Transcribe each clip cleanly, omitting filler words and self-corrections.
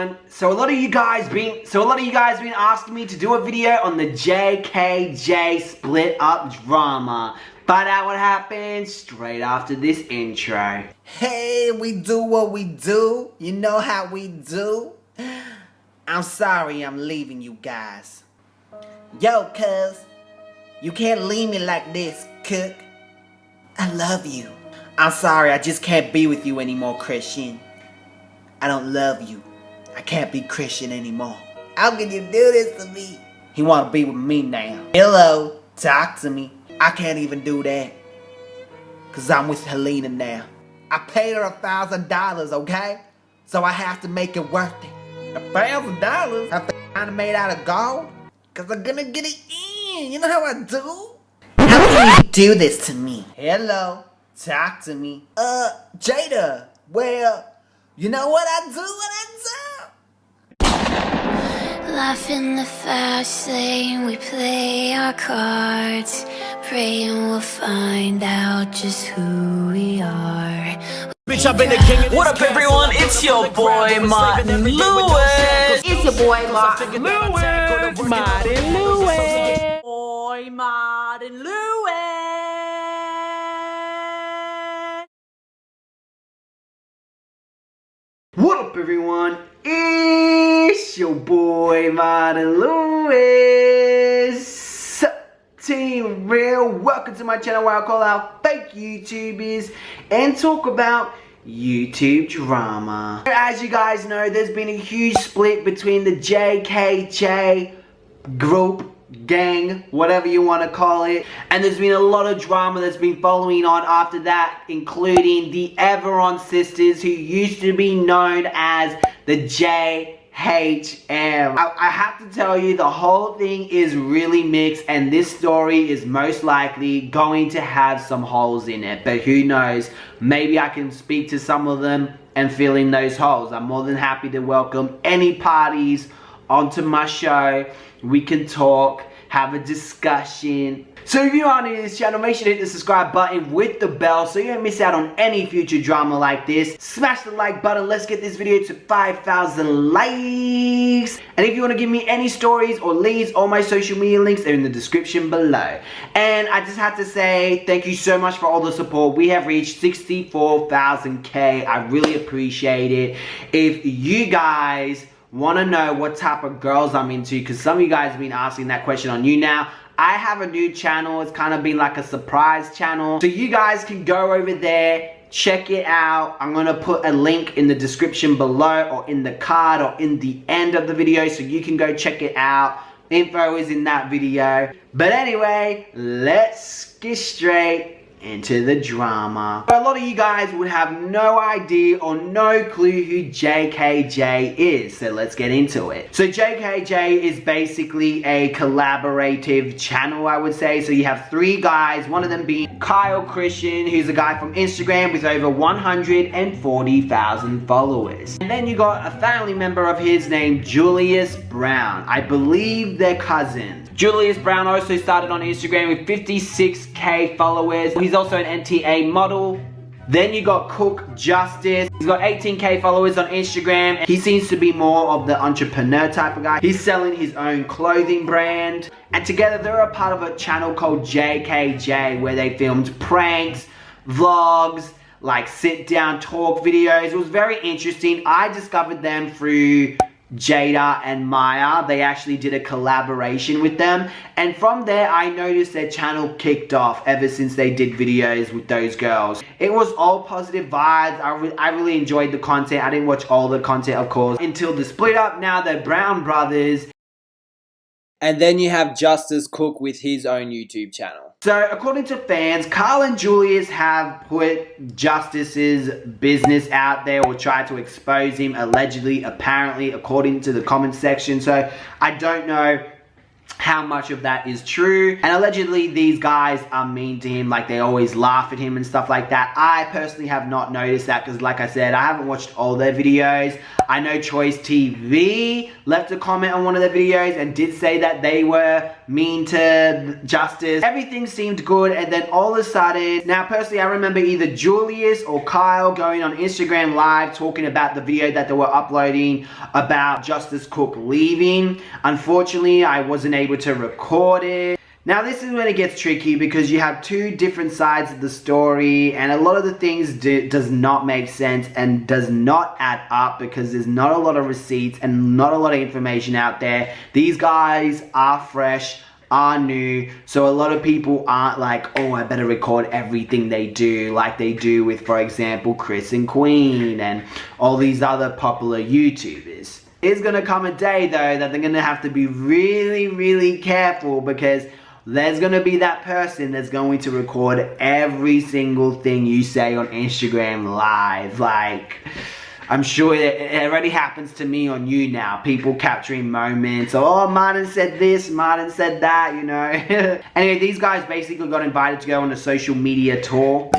everyone. So a lot of you guys been asking me to do a video on the JKJ split up drama. Find out what happened straight after this intro. Hey, we do what we do. You know how we do. I'm sorry I'm leaving you guys. Yo, cuz, you can't leave me like this, cook. I love you. I'm sorry, I just can't be with you anymore, Christian. I don't love you. I can't be Christian anymore. How can you do this to me? He wanna be with me now. Hello, talk to me. I can't even do that. Cause I'm with Helena now. I paid her $1,000, okay? So I have to make it worth it. $1,000? Have to made out of gold? Cause I'm gonna get it in. You know how I do? How can you do this to me? Hello, talk to me. Jada, well, you know what I do, Life in the fast lane, we play our cards, praying we'll find out just who we are. Bitch, I've been the king of this. What up, everyone? It's your boy Martin Lewis. It's your boy Martin Lewis. Martin Lewis. Boy Martin Lewis. What up, everyone? It's your boy Martin Lewis. Team Real, welcome to my channel where I call out fake YouTubers and talk about YouTube drama. As you guys know, there's been a huge split between the JKJ group, gang, whatever you want to call it, and there's been a lot of drama that's been following on after that, including the Everon sisters, who used to be known as the JHM. I have to tell you, the whole thing is really mixed, and this story is most likely going to have some holes in it, but who knows, maybe I can speak to some of them and fill in those holes. I'm more than happy to welcome any parties onto my show. We can talk, have a discussion. So if you are new to this channel, make sure to hit the subscribe button with the bell so you don't miss out on any future drama like this. Smash the like button. Let's get this video to 5,000 likes. And if you want to give me any stories or leads, all my social media links are in the description below. And I just have to say thank you so much for all the support. We have reached 64,000K. I really appreciate it. If you guys want to know what type of girls I'm into, because some of you guys have been asking that question on YouNow, I have a new channel. It's kind of been like a surprise channel, so you guys can go over there, check it out. I'm gonna put a link in the description below, or in the card, or in the end of the video, so you can go check it out. Info is in that video. But anyway, let's get straight into the drama. A lot of you guys would have no idea or no clue who JKJ is, so let's get into it. So JKJ is basically a collaborative channel, I would say. So you have three guys, one of them being Kyle Christian, who's a guy from Instagram with over 140,000 followers. And then you got a family member of his named Julius Brown. I believe they're cousins. Julius Brown also started on Instagram with 56K followers. He's also an NTA model. Then you got Cook Justice. He's got 18K followers on Instagram. He seems to be more of the entrepreneur type of guy. He's selling his own clothing brand. And together they're a part of a channel called JKJ, where they filmed pranks, vlogs, like sit down talk videos. It was very interesting. I discovered them through Jada and Maya. They actually did a collaboration with them, and from there I noticed their channel kicked off ever since they did videos with those girls. It was all positive vibes. I really enjoyed the content. I didn't watch all the content, of course, until the split up. Now they're Brown brothers. And then you have Justice Cook with his own YouTube channel. So according to fans, Carl and Julius have put Justice's business out there, or tried to expose him, allegedly, apparently, according to the comment section. So I don't know how much of that is true. And allegedly these guys are mean to him, like they always laugh at him and stuff like that. I personally have not noticed that because, like I said, I haven't watched all their videos. I know Choice TV left a comment on one of their videos and did say that they were mean to Justice. Everything seemed good, and then all of a sudden, now personally I remember either Julius or Kyle going on Instagram Live talking about the video that they were uploading about Justice Cook leaving. Unfortunately, I wasn't able to record it. Now this is when it gets tricky because you have two different sides of the story, and a lot of the things does not make sense and does not add up because there's not a lot of receipts and not a lot of information out there. These guys are fresh, are new, so a lot of people aren't like, oh, I better record everything they do like they do with, for example, Chris and Queen and all these other popular YouTubers. There's gonna come a day though that they're gonna have to be really, really careful because there's gonna be that person that's going to record every single thing you say on Instagram Live. Like, I'm sure it already happens to me on you now. People capturing moments. Oh, Martin said this, Martin said that, you know. Anyway, these guys basically got invited to go on a social media tour.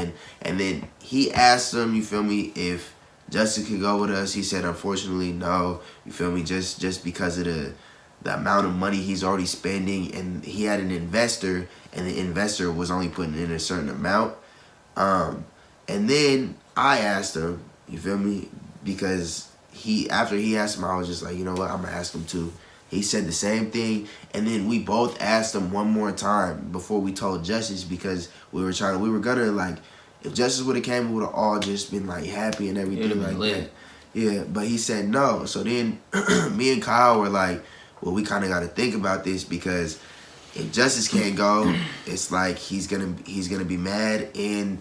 And then he asked them, you feel me, if Justin could go with us. He said, unfortunately, no. You feel me, just because of the amount of money he's already spending, and he had an investor, and the investor was only putting in a certain amount. And then I asked him, you feel me, because after he asked him, I was just like, you know what, I'm gonna ask him too. He said the same thing, and then we both asked him one more time before we told Justice, because we were gonna, like, if Justice would have came, we would have all just been like happy and everything like that. Yeah, but he said no. So then me and Kyle were like, well, we kind of got to think about this, because if Justice can't go, it's like he's gonna be mad, and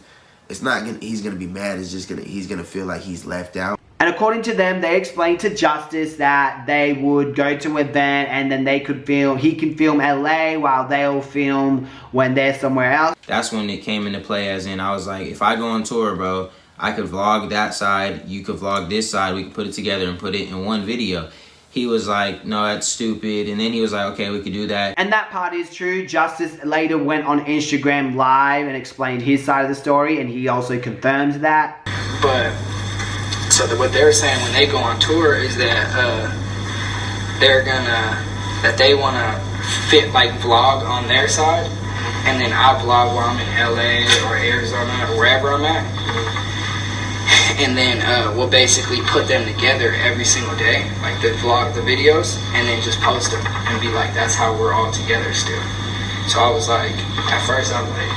it's not gonna, he's gonna be mad. It's just he's gonna feel like he's left out. And according to them, they explained to Justice that they would go to an event and then he can film LA while they'll film when they're somewhere else. That's when it came into play, as in I was like, if I go on tour, bro, I could vlog that side, you could vlog this side, we could put it together and put it in one video. He was like, no, that's stupid. And then he was like, okay, we could do that. And that part is true. Justice later went on Instagram Live and explained his side of the story, and he also confirms that. But, so what they're saying when they go on tour is that they want to fit, like, vlog on their side, and then I vlog while I'm in LA or Arizona or wherever I'm at. And then we'll basically put them together every single day, like the videos, and then just post them and be like, that's how we're all together still. So I was like, at first I was like,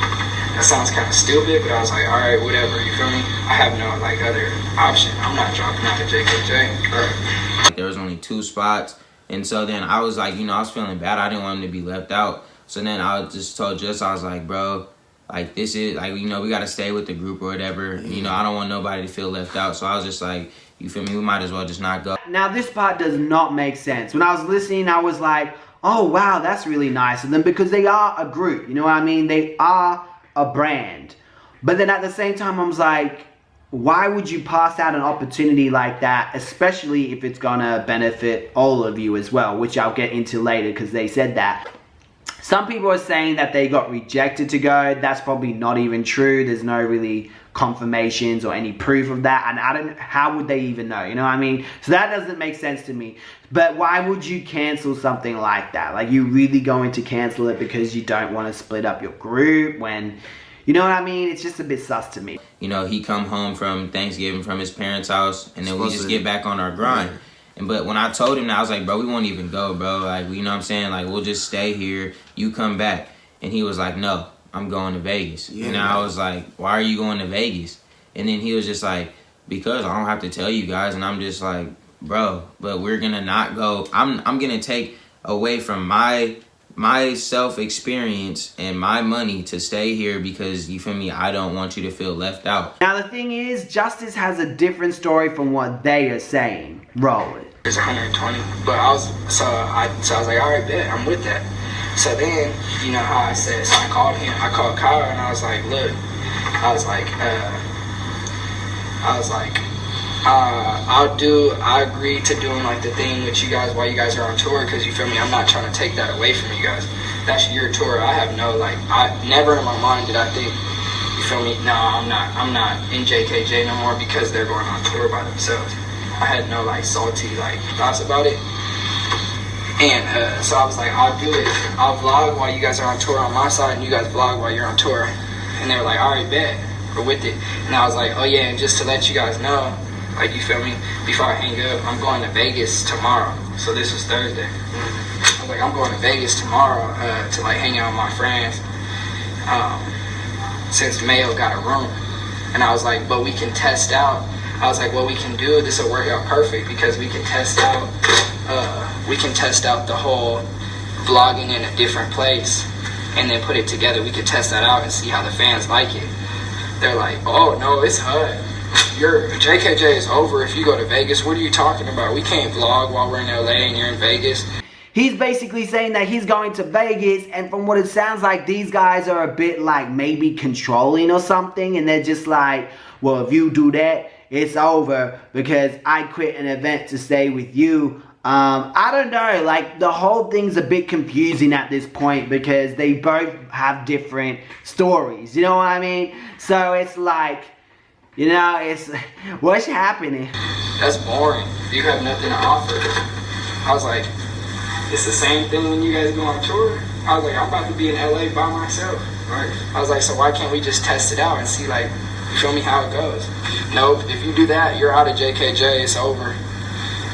that sounds kind of stupid, but I was like, all right, whatever, you feel me? I have no, like, other option. I'm not dropping out of JKJ. Right. There was only 2 spots, and so then I was like, you know, I was feeling bad. I didn't want him to be left out. So then I just told Just, I was like, bro, like, this is, like, you know, we got to stay with the group or whatever. You know, I don't want nobody to feel left out. So I was just like, you feel me? We might as well just not go. Now, this part does not make sense. When I was listening, I was like, oh, wow, that's really nice of them, because they are a group. You know what I mean? They are a brand. But then at the same time, I was like, why would you pass out an opportunity like that, especially if it's going to benefit all of you as well, which I'll get into later because they said that. Some people are saying that they got rejected to go. That's probably not even true. There's no really confirmations or any proof of that. And how would they even know? You know what I mean? So that doesn't make sense to me. But why would you cancel something like that? Like, you really going to cancel it because you don't want to split up your group when, you know what I mean? It's just a bit sus to me. You know, he come home from Thanksgiving from his parents' house, and then we just get back on our grind. Yeah. But when I told him that, I was like, bro, we won't even go, bro. Like, you know what I'm saying? Like, we'll just stay here. You come back. And he was like, no, I'm going to Vegas. Yeah. And I was like, why are you going to Vegas? And then he was just like, because I don't have to tell you guys. And I'm just like, bro, but we're going to not go. I'm going to take away from my self-experience and my money to stay here because, you feel me, I don't want you to feel left out. Now, the thing is, Justice has a different story from what they are saying. Roll it. It's 120, but I was like, all right, bet, I'm with that. So then, you know how I said, so I called Kyle, and I was like, look, I was like, I agree to doing like the thing with you guys while you guys are on tour, because you feel me, I'm not trying to take that away from you guys. That's your tour. I have no, like, I never in my mind did I think, you feel me, no, I'm not in JKJ no more because they're going on tour by themselves. I had no like salty like thoughts about it. And so I was like, I'll do it. I'll vlog while you guys are on tour on my side, and you guys vlog while you're on tour. And they were like, all right, bet, we're with it. And I was like, oh yeah, and just to let you guys know, like, you feel me, before I hang up, I'm going to Vegas tomorrow. So this was Thursday. I was like, I'm going to Vegas tomorrow to like hang out with my friends. Since Mayo got a room. And I was like, but we can test out. I was like, what we can do, this will work out perfect because we can test out the whole vlogging in a different place and then put it together. We could test that out and see how the fans like it. They're like, oh no, it's HUD. Your JKJ is over if you go to Vegas. What are you talking about? We can't vlog while we're in LA and you're in Vegas. He's basically saying that he's going to Vegas, and from what it sounds like, these guys are a bit like maybe controlling or something, and they're just like, well, if you do that, it's over because I quit an event to stay with you. I don't know, like the whole thing's a bit confusing at this point because they both have different stories, you know what I mean? So it's like, you know, it's, what's happening? That's boring. You have nothing to offer. I was like, it's the same thing when you guys go on tour. I was like, I'm about to be in LA by myself. Right. I was like, so why can't we just test it out and see, like, you feel me, how it goes? Nope, if you do that, you're out of JKJ, it's over.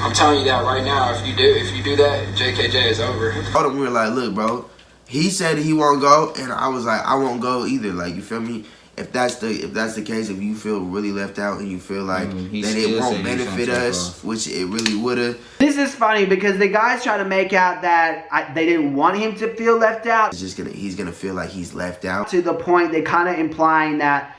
I'm telling you that right now. If you do that, JKJ is over. Told him, we were like, look, bro, he said he won't go, and I was like, I won't go either. Like, you feel me? If that's the case, if you feel really left out and you feel like that it won't benefit us, which it really would've. This is funny because the guys try to make out that they didn't want him to feel left out. It's just he's gonna feel like he's left out. To the point, they're kind of implying that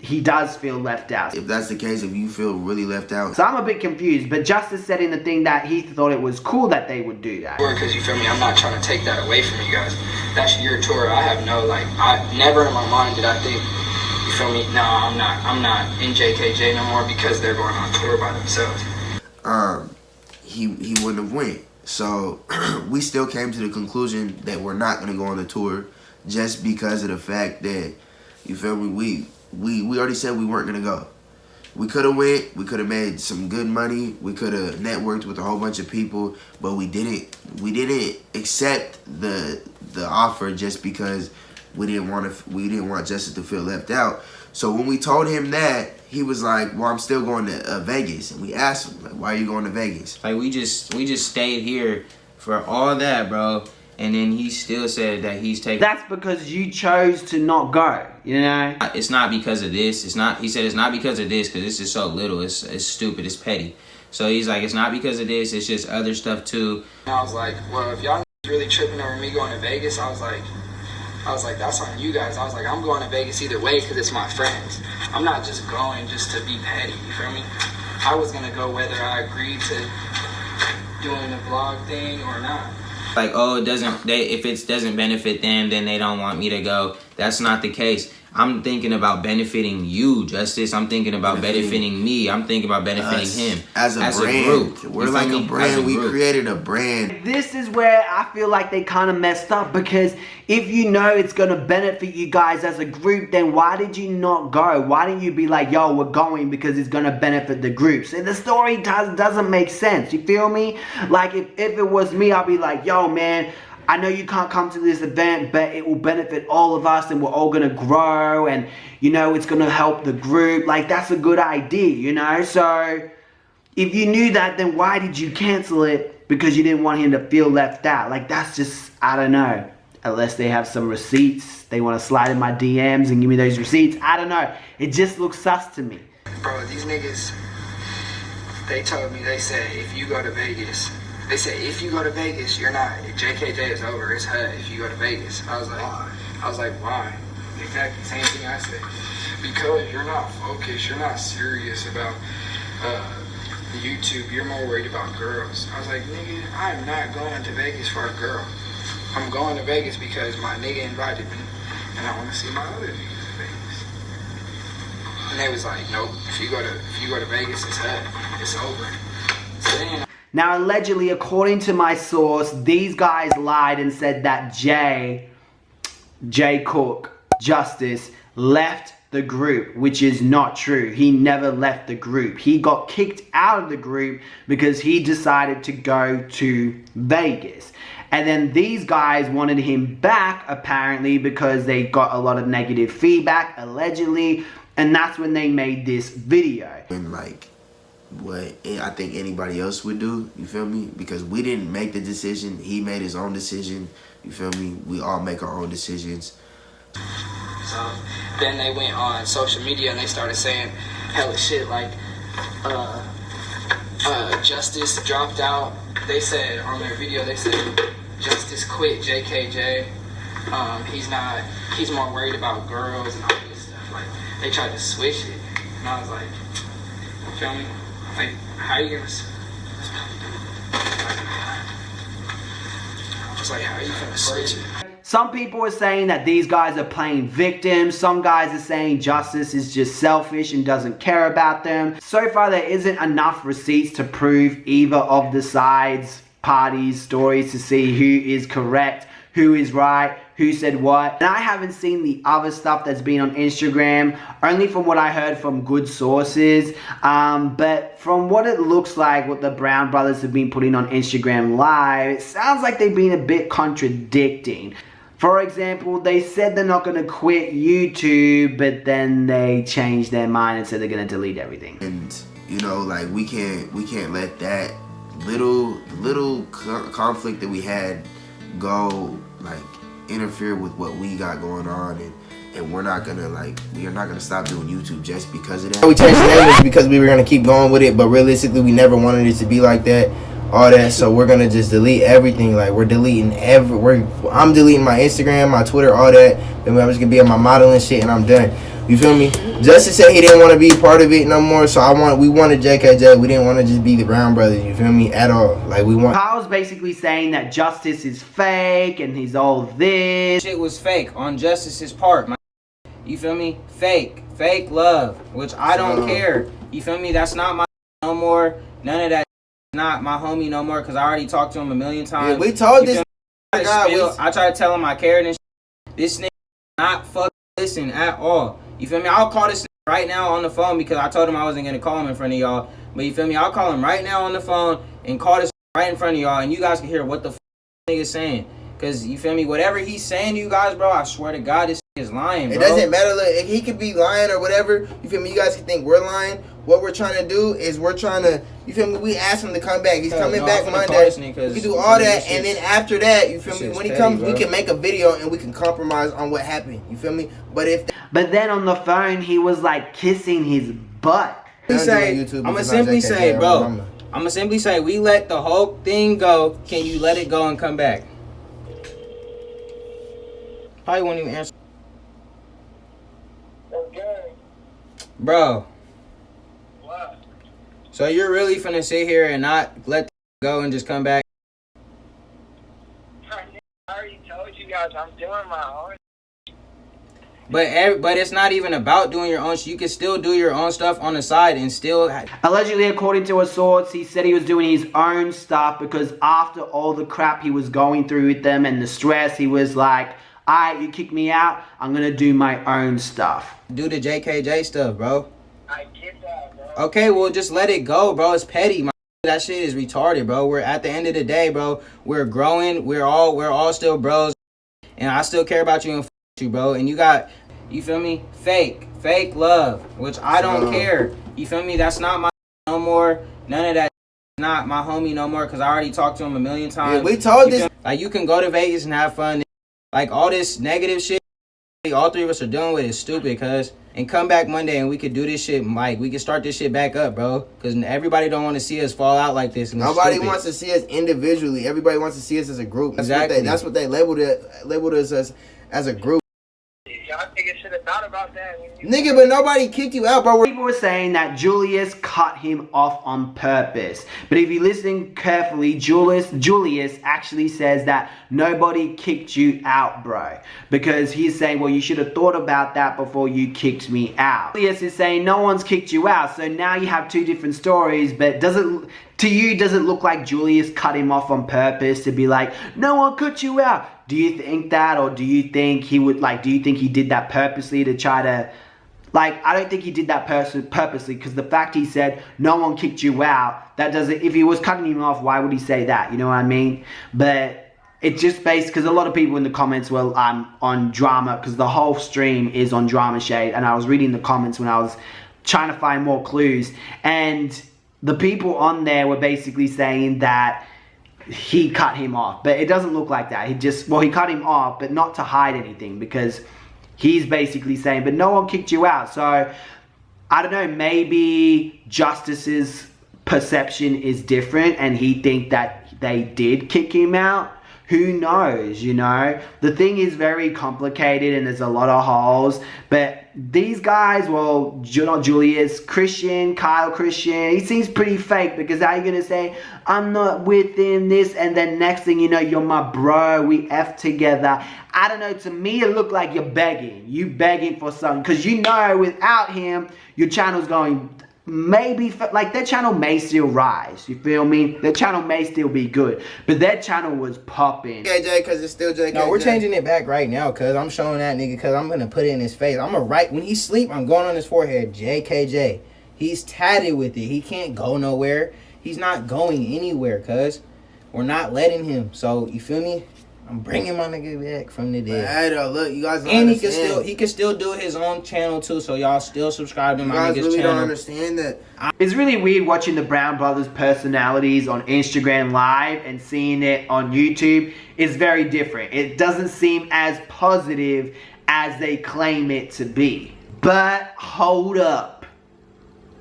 he does feel left out. If that's the case, if you feel really left out. So I'm a bit confused, but Justice said in the thing that he thought it was cool that they would do that. Because you feel me, I'm not trying to take that away from you guys. That's your tour. I have no, like, I never in my mind did I think, you feel me, no, I'm not in JKJ no more because they're going on tour by themselves. He wouldn't have went. So we still came to the conclusion that we're not gonna go on the tour just because of the fact that, you feel me, we already said we weren't gonna go. We could have went, we could have made some good money, we could have networked with a whole bunch of people, but we didn't accept the offer just because we didn't want Justice to feel left out. So when we told him that, he was like, well, I'm still going to Vegas. And we asked him, like, why are you going to Vegas? Like, we just stayed here for all that, bro. And then he still said that he's taking... That's because you chose to not go, you know? It's not because of this. It's not... He said it's not because of this, because this is so little. It's stupid. It's petty. So he's like, it's not because of this. It's just other stuff, too. And I was like, well, if y'all really tripping over me going to Vegas, I was like, that's on you guys. I was like, I'm going to Vegas either way because it's my friends. I'm not just going just to be petty, you feel me? I was going to go whether I agreed to doing the vlog thing or not. Like, oh, if it doesn't benefit them, then they don't want me to go. That's not the case. I'm thinking about benefiting you, Justice. I'm thinking about benefiting me. I'm thinking about benefiting him. As a brand. Group. We're like a brand. We created a brand. This is where I feel like they kind of messed up, because if you know it's going to benefit you guys as a group, then why did you not go? Why didn't you be like, yo, we're going because it's going to benefit the group? So the story doesn't make sense. You feel me? Like, if it was me, I'd be like, yo, man, I know you can't come to this event, but it will benefit all of us and we're all going to grow, and, you know, it's going to help the group. Like, that's a good idea, you know? So if you knew that, then why did you cancel it? Because you didn't want him to feel left out. Like, that's just, I don't know. Unless they have some receipts, they want to slide in my DMs and give me those receipts. I don't know. It just looks sus to me. Bro, these niggas, they told me, they said, if you go to Vegas, they said, if you go to Vegas, you're not, JKJ is over, it's HUD if you go to Vegas. I was like, why? Exactly, same thing I said. Because you're not focused, you're not serious about the YouTube, you're more worried about girls. I was like, nigga, I'm not going to Vegas for a girl. I'm going to Vegas because my nigga invited me, and I want to see my other niggas in Vegas. And And they was like, nope, if you go to Vegas, it's over. So then, now, allegedly, according to my source, these guys lied and said that Jay Cook, Justice, left the group, which is not true. He never left the group. He got kicked out of the group because he decided to go to Vegas. And then these guys wanted him back, apparently, because they got a lot of negative feedback, allegedly. And that's when they made this video. And like what I think anybody else would do, you feel me? Because we didn't make the decision. He made his own decision, you feel me? We all make our own decisions. So then they went on social media and they started saying hella shit like Justice dropped out. They said on their video, they said Justice quit JKJ. He's more worried about girls and all this stuff. Like they tried to switch it. And I was like, you feel me? Like, how are you gonna I was like, how are you gonna switch it? Some people are saying that these guys are playing victims. Some guys are saying Justice is just selfish and doesn't care about them. So far, there isn't enough receipts to prove either of the sides, parties, stories to see who is correct, who is right, who said what. And I haven't seen the other stuff that's been on Instagram, only from what I heard from good sources. But from what it looks like, what the Brown brothers have been putting on Instagram Live, it sounds like they've been a bit contradicting. For example, they said they're not going to quit YouTube, but then they changed their mind and said they're going to delete everything. And you know, like we can't let that little conflict that we had go like interfere with what we got going on, and we're not gonna stop doing YouTube just because of that. We changed the name because we were gonna keep going with it, but realistically we never wanted it to be like that, all that. So we're gonna just delete everything. Like we're deleting I'm deleting my Instagram, my Twitter, all that. Then I'm just gonna be on my modeling shit and I'm done. You feel me? Justice said he didn't want to be part of it no more, so we wanted JKJ. We didn't want to just be the Brown brothers, you feel me, at all. Like we want. Kyle's basically saying that Justice is fake and he's all this. Shit was fake on Justice's part, you feel me? Fake love, which I don't care. You feel me? That's not my no more. None of that not my homie no more, because I already talked to him a million times. Yeah, we told this I tried to tell him I cared and shit. This nigga not fucking listen at all. You feel me? I'll call this right now on the phone because I told him I wasn't going to call him in front of y'all. But you feel me? I'll call him right now on the phone and call this right in front of y'all. And you guys can hear what the nigga's saying. Because you feel me? Whatever he's saying to you guys, bro, I swear to God, this is lying, bro. It doesn't matter. Like, he could be lying or whatever. You feel me? You guys can think we're lying. What we're trying to do is we're trying to, you feel me? We asked him to come back. He's coming back Monday. We can do all that. And then after that, you feel me? When he comes, we can make a video and we can compromise on what happened. You feel me? But then on the phone, he was like kissing his butt. I'm gonna simply say, bro. I'm gonna simply say, we let the whole thing go. Can you let it go and come back? Probably won't even answer. Okay. Bro. What? So you're really finna sit here and not let the go and just come back? I already told you guys I'm doing my own. But it's not even about doing your own shit. You can still do your own stuff on the side and still... Allegedly, according to a source, he said he was doing his own stuff because after all the crap he was going through with them and the stress, he was like, alright, you kick me out, I'm gonna do my own stuff. Do the JKJ stuff, bro. I get that, bro. Okay, well, just let it go, bro. It's petty, man. That shit is retarded, bro. We're at the end of the day, bro. We're growing. We're all still bros. And I still care about you and you, bro. And you got, you feel me? Fake love, which I don't care. You feel me? That's not my no more. None of that not my homie no more, because I already talked to him a million times. Yeah, we told this. Like, you can go to Vegas and have fun. Like, all this negative shit all three of us are dealing with is stupid, cuz. And come back Monday and we could do this shit, Mike. We can start this shit back up, bro. Because everybody don't want to see us fall out like this. Nobody wants to see us individually. Everybody wants to see us as a group. Exactly. That's what they labeled us as a group. Y'all niggas should have thought about about that when you... Nigga, but nobody kicked you out, bro. People were saying that Julius cut him off on purpose. But if you listen carefully, Julius actually says that nobody kicked you out, bro. Because he's saying, well, you should have thought about that before you kicked me out. Julius is saying no one's kicked you out. So now you have two different stories. But does it look like Julius cut him off on purpose to be like, no one cut you out? Do you think that? Or do you think he would, like, do you think he did that purposely to try to... Like, I don't think he did that purposely, because the fact he said, no one kicked you out, that doesn't, if he was cutting him off, why would he say that? You know what I mean? But it's just based, because a lot of people in the comments were on drama, because the whole stream is on Drama Shade, and I was reading the comments when I was trying to find more clues, and the people on there were basically saying that he cut him off, but it doesn't look like that. He just, well, he cut him off, but not to hide anything, because... He's basically saying, but no one kicked you out. So, I don't know, maybe Justice's perception is different and he think that they did kick him out. Who knows, you know? The thing is very complicated and there's a lot of holes. But these guys, well, not Julius, Kyle Christian, he seems pretty fake, because how are you going to say, I'm not within this, and then next thing you know, you're my bro, we F together. I don't know, to me it looked like you're begging. You begging for something, because you know without him, your channel's going... Maybe, like, their channel may still rise, you feel me? Their channel may still be good, but their channel was popping. JKJ, because it's still JKJ. No, we're changing it back right now, because I'm showing that nigga, because I'm going to put it in his face. I'm going to write, when he sleep, I'm going on his forehead, JKJ. He's tatted with it. He can't go nowhere. He's not going anywhere, cuz. We're not letting him. So, you feel me? I'm bringing my nigga back from the dead. Hey, though, look, you guys don't and understand. he can still do his own channel too, so y'all still subscribe to my nigga's really channel. don't understand that. It's really weird watching the Brown Brothers personalities on Instagram Live and seeing it on YouTube. It's very different. It doesn't seem as positive as they claim it to be. But hold up.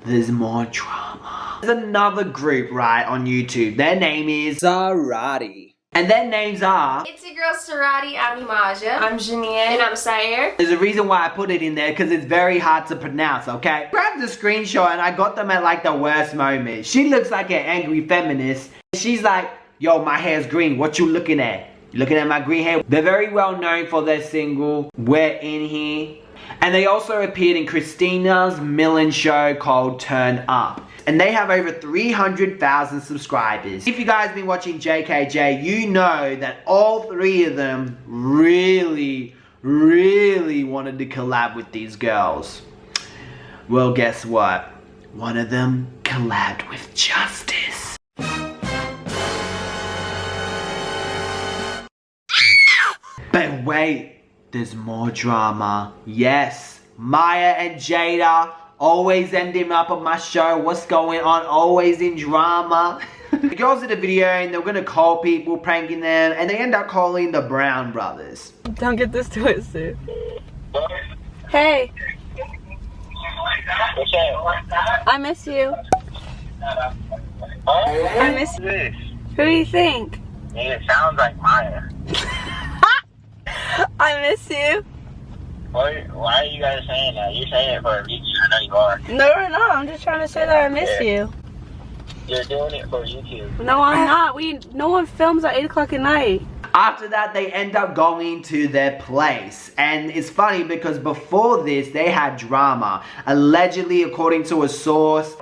There's more drama. There's another group, right, on YouTube. Their name is Sarati. And their names are... It's your girl Sarati, I'm Himaja. I'm Janine. And I'm Sayer. There's a reason why I put it in there, because it's very hard to pronounce, okay? Grabbed the screenshot and I got them at like the worst moment. She looks like an angry feminist. She's like, yo, my hair's green. What you looking at? You looking at my green hair? They're very well known for their single, We're In Here. And they also appeared in Christina's Millen show called Turn Up. And they have over 300,000 subscribers. If you guys been watching JKJ, you know that all three of them really wanted to collab with these girls. Well, guess what? One of them collabed with Justice. But wait, there's more drama. Yes, Maya and Jada always ending up on my show. What's going on? Always in drama. The girls did a video and they were gonna call people, pranking them, and they end up calling the Brown Brothers. Don't get this twisted. Hey. What's up? I miss you. I miss you. Who do you think? It sounds like Maya. I miss you. Why are you guys saying that? You're saying it for a reason. I know you are. No, I'm just trying to say that I miss you. You're doing it for YouTube. No, I'm not. No one films at 8 o'clock at night. After that, they end up going to their place. And it's funny because before this, they had drama. Allegedly, according to a source,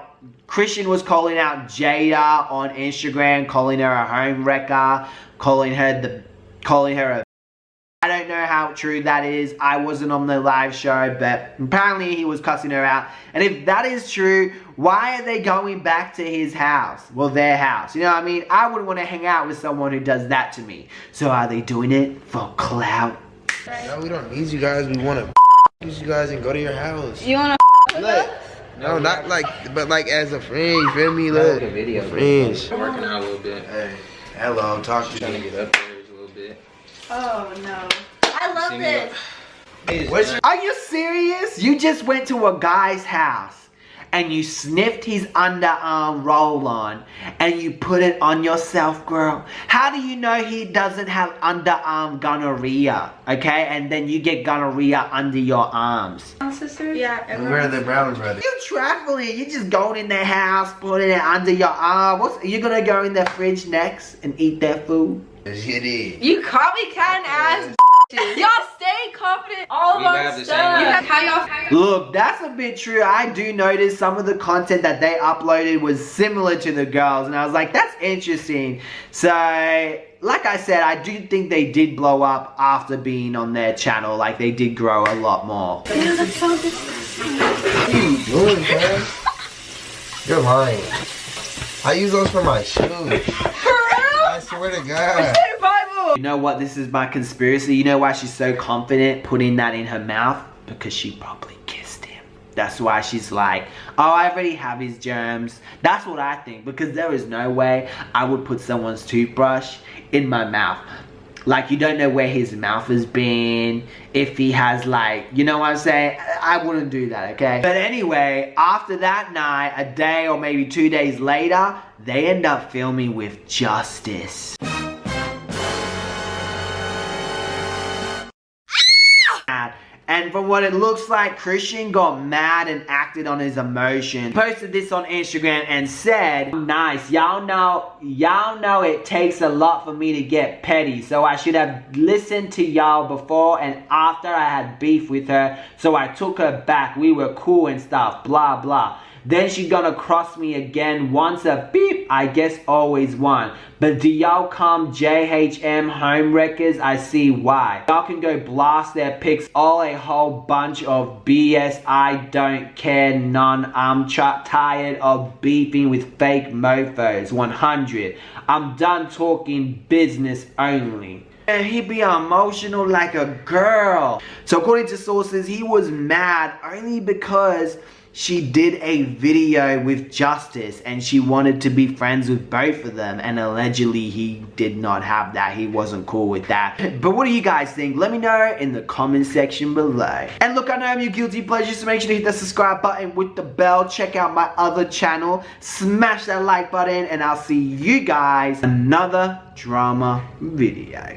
Christian was calling out Jada on Instagram, calling her a home wrecker, calling her a... I don't know how true that is. I wasn't on the live show, but apparently he was cussing her out. And if that is true, why are they going back to his house? Well, their house. You know what I mean? I wouldn't want to hang out with someone who does that to me. So are they doing it for clout? No, we don't need you guys. We want to use you guys and go to your house. You want to Look. No, not like, but like as a friend, you feel me? Look, friends. I'm working out a little bit. Hey, hello, talk to Trying to me. get up there a little bit. Oh, no. I love this. Are you serious? You just went to a guy's house and you sniffed his underarm roll-on and you put it on yourself, girl, how do you know he doesn't have underarm gonorrhea, okay? And then you get gonorrhea under your arms. Sister? Yeah. Where are the Brown brothers? You traveling, you just going in their house, putting it under your arm. You gonna go in their fridge next and eat their food? It is. You caught me kind of ass. Y'all stay confident all of our stuff. How y'all? Look, that's a bit true. I do notice some of the content that they uploaded was similar to the girls, and I was like, that's interesting. So, like I said, I do think they did blow up after being on their channel. Like, they did grow a lot more. What are you doing, man? You're lying. I use those for my shoes. I swear to God. You know what? This is my conspiracy. You know why she's so confident putting that in her mouth? Because she probably kissed him. That's why she's like, oh, I already have his germs. That's what I think. Because there is no way I would put someone's toothbrush in my mouth. Like, you don't know where his mouth has been. If he has, like, you know what I'm saying? I wouldn't do that, okay? But anyway, after that night, a day or maybe 2 days later, they end up filming with Justice. And from what it looks like, Christian got mad and acted on his emotion. Posted this on Instagram and said, nice, y'all know it takes a lot for me to get petty. So I should have listened to y'all before and after I had beef with her. So I took her back. We were cool and stuff, blah, blah. Then she gonna cross me again. Once a beep, I guess always one. But do y'all come JHM homewreckers? I see why. Y'all can go blast their pics, all a whole bunch of BS. I don't care none. I'm tired of beefing with fake mofos. 100. I'm done talking business only. And he be emotional like a girl. So according to sources, he was mad only because she did a video with Justice and she wanted to be friends with both of them, and allegedly he did not have that. He wasn't cool with that. But what do you guys think? Let me know in the comment section below. And look, I know I'm your guilty pleasure, so make sure to hit that subscribe button with the bell. Check out my other channel. Smash that like button, and I'll see you guys in another drama video.